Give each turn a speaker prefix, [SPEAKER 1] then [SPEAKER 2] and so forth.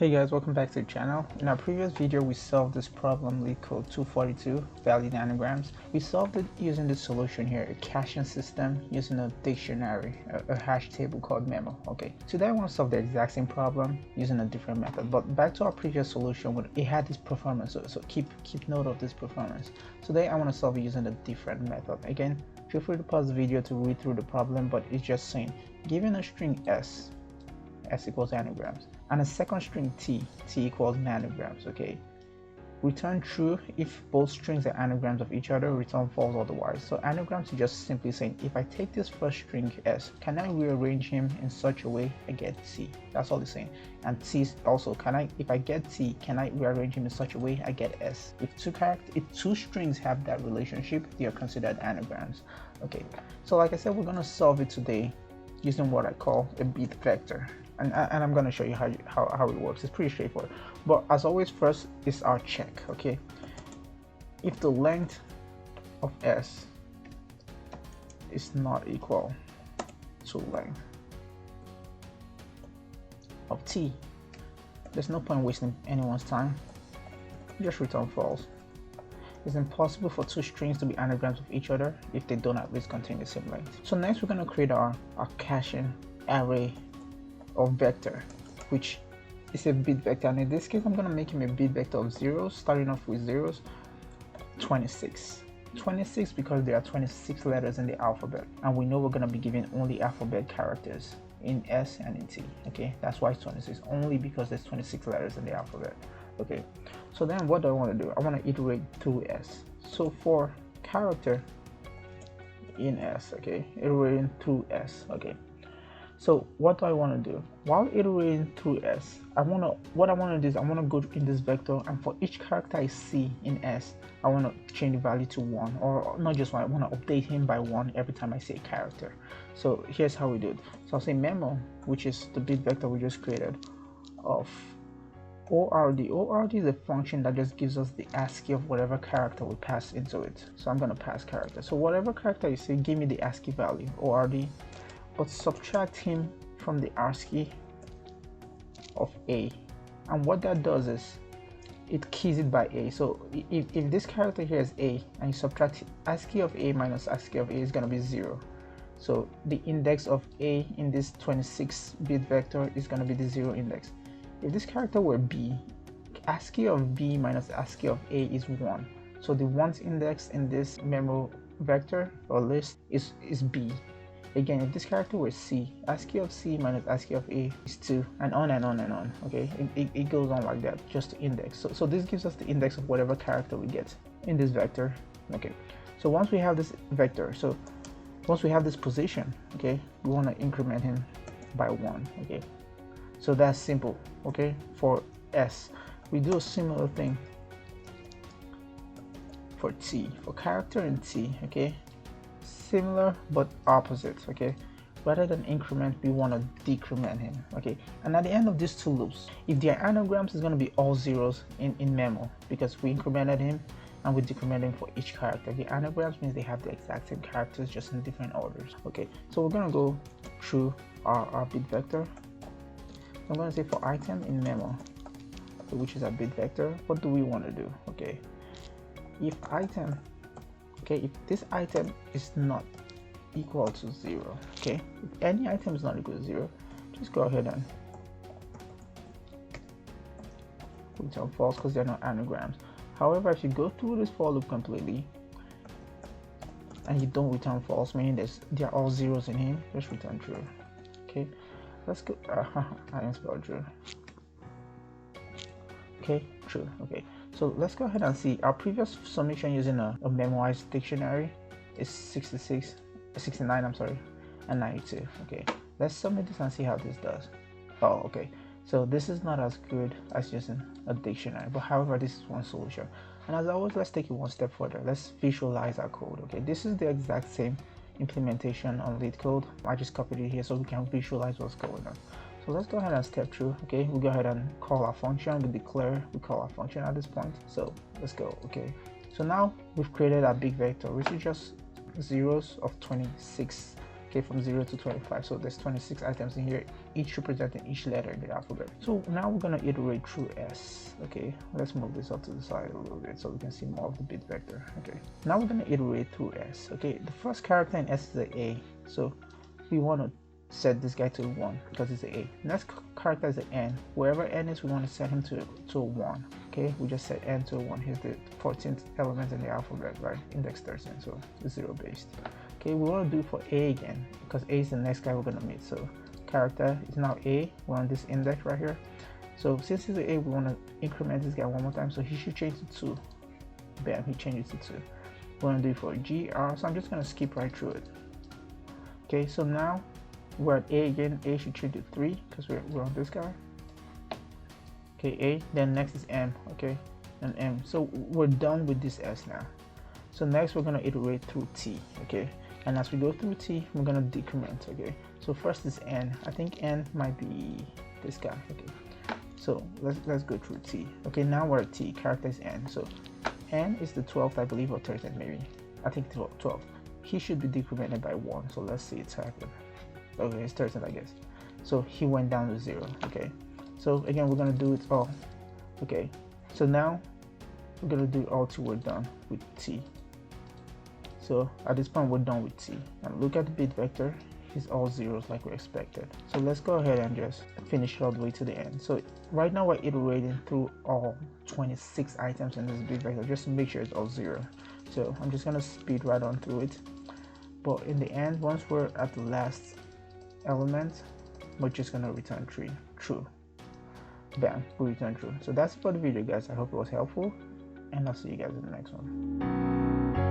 [SPEAKER 1] Hey guys, welcome back to the channel. In our previous video we solved this problem, LeetCode 242, valid anagrams. We solved it using this solution here, a caching system using a dictionary, a hash table called memo. Okay, today I want to solve the exact same problem using a different method, but back to our previous solution when it had this performance, so keep note of this performance. Today I want to solve it using a different method. Again, feel free to pause the video to read through the problem, but it's just saying, given a string s equals anagrams, and a second string t equals nagagrams. Okay, return true if both strings are anagrams of each other, return false otherwise. So anagrams is just simply saying, if I take this first string s, can I rearrange him in such a way I get t? That's all it's saying. And t also, if I get t, can I rearrange him in such a way I get s? If two strings have that relationship, they are considered anagrams. Okay, so like I said, we're gonna solve it today using what I call a bit vector. And I'm going to show you how it works. It's pretty straightforward, but as always, first is our check. Okay, if the length of s is not equal to length of t, there's no point wasting anyone's time. Just return false. It's impossible for two strings to be anagrams of each other if they don't at least contain the same length. So next we're going to create our caching array of vector, which is a bit vector, and in this case I'm going to make him a bit vector of zeros, starting off with zeros. 26 because there are 26 letters in the alphabet, and we know we're going to be giving only alphabet characters in s and in t. Okay, that's why it's 26, only because there's 26 letters in the alphabet. Okay, so then what do I want to do? I want to iterate through s. So for character in s, okay, iterating through s. Okay, so what do I want to do? While iterating through s, I want to go in this vector, and for each character I see in s, I want to change the value to 1, or not just 1, I want to update him by 1 every time I see a character. So here's how we do it. So I'll say memo, which is the bit vector we just created, of ord. Ord is a function that just gives us the ASCII of whatever character we pass into it. So I'm going to pass character. So whatever character you see, give me the ASCII value, ord, but subtract him from the ASCII of a. And what that does is it keys it by a. So if this character here is a, and you subtract ASCII of a minus ASCII of a, is going to be 0. So the index of a in this 26-bit vector is going to be the 0 index. If this character were b, ASCII of b minus ASCII of a is 1. So the 1's index in this memo vector or list is b. Again, if this character were c, ASCII of c minus ASCII of a is 2, and on and on and on. Okay, it goes on like that, just to index. So this gives us the index of whatever character we get in this vector. Okay, so once we have this vector, so once we have this position, okay, we want to increment him by 1. Okay, so that's simple. Okay, for s, we do a similar thing for t, for character in t. Okay, similar but opposite. Okay, rather than increment, we want to decrement him. Okay, and at the end of these two loops, if they are anagrams, it's going to be all zeros in memo, because we incremented him and we decremented him for each character. The anagrams means they have the exact same characters, just in different orders. Okay, so we're going to go through our bit vector. I'm going to say for item in memo, which is a bit vector, what do we want to do? Okay, if item, okay, if this item is not equal to 0, okay, if any item is not equal to 0, just go ahead and return false, because they're not anagrams. However, if you go through this for loop completely and you don't return false, meaning there are all zeros in him, just return true. Okay, let's go. I didn't spell true. Okay, true. Okay, so let's go ahead and see our previous summation using a memoized dictionary is 69, I'm sorry, and 92. Okay, let's submit this and see how this does. Oh, okay, so this is not as good as using a dictionary, but however, this is one solution. And as always, let's take it one step further. Let's visualize our code. Okay, this is the exact same implementation on LeetCode. I just copied it here so we can visualize what's going on. So let's go ahead and step through. Okay, we go ahead and call our function. We call our function at this point. So let's go. Okay, so now we've created our big vector, which is just zeros of 26 okay, from 0 to 25. So there's 26 items in here, each representing each letter in the alphabet. So now we're going to iterate through S. Okay, let's move this up to the side a little bit so we can see more of the bit vector. Okay, now we're going to iterate through S. Okay, the first character in S is the A, so we want to set this guy to 1 because it's an A. Next character is an N. Wherever N is, we want to set him to a 1. Okay, we just set N to a 1. Here's the 14th element in the alphabet, right? Index 13, so it's 0 based. Okay, we want to do it for A again because A is the next guy we're going to meet. So character is now A. We're on this index right here. So since he's an A, we want to increment this guy one more time. So he should change to 2. Bam, he changes to 2. We want to do it for G, R. So I'm just going to skip right through it. Okay, so now we're at A again. A should change to 3 because we're on this guy. Okay, A. Then next is M. Okay, and M. So we're done with this S now. So next we're gonna iterate through T. Okay, and as we go through T, we're gonna decrement. Okay, so first is N. I think N might be this guy. Okay, so let's go through T. Okay, now we're at T. Character is N. So N is the 12th, I believe, or 13th maybe. I think 12. He should be decremented by 1. So let's see it's happened. Okay, it's 13th, I guess. So he went down to 0. Okay, so again we're gonna do it all. Okay, so now we're gonna do it all till we're done with T. So at this point we're done with T. And look at the bit vector, it's all zeros like we expected. So let's go ahead and just finish it all the way to the end. So right now we're iterating through all 26 items in this bit vector just to make sure it's all 0. So I'm just gonna speed right on through it. But in the end, once we're at the last element, we're just gonna return true. Bam, we return true. So that's it for the video, guys. I hope it was helpful, and I'll see you guys in the next one.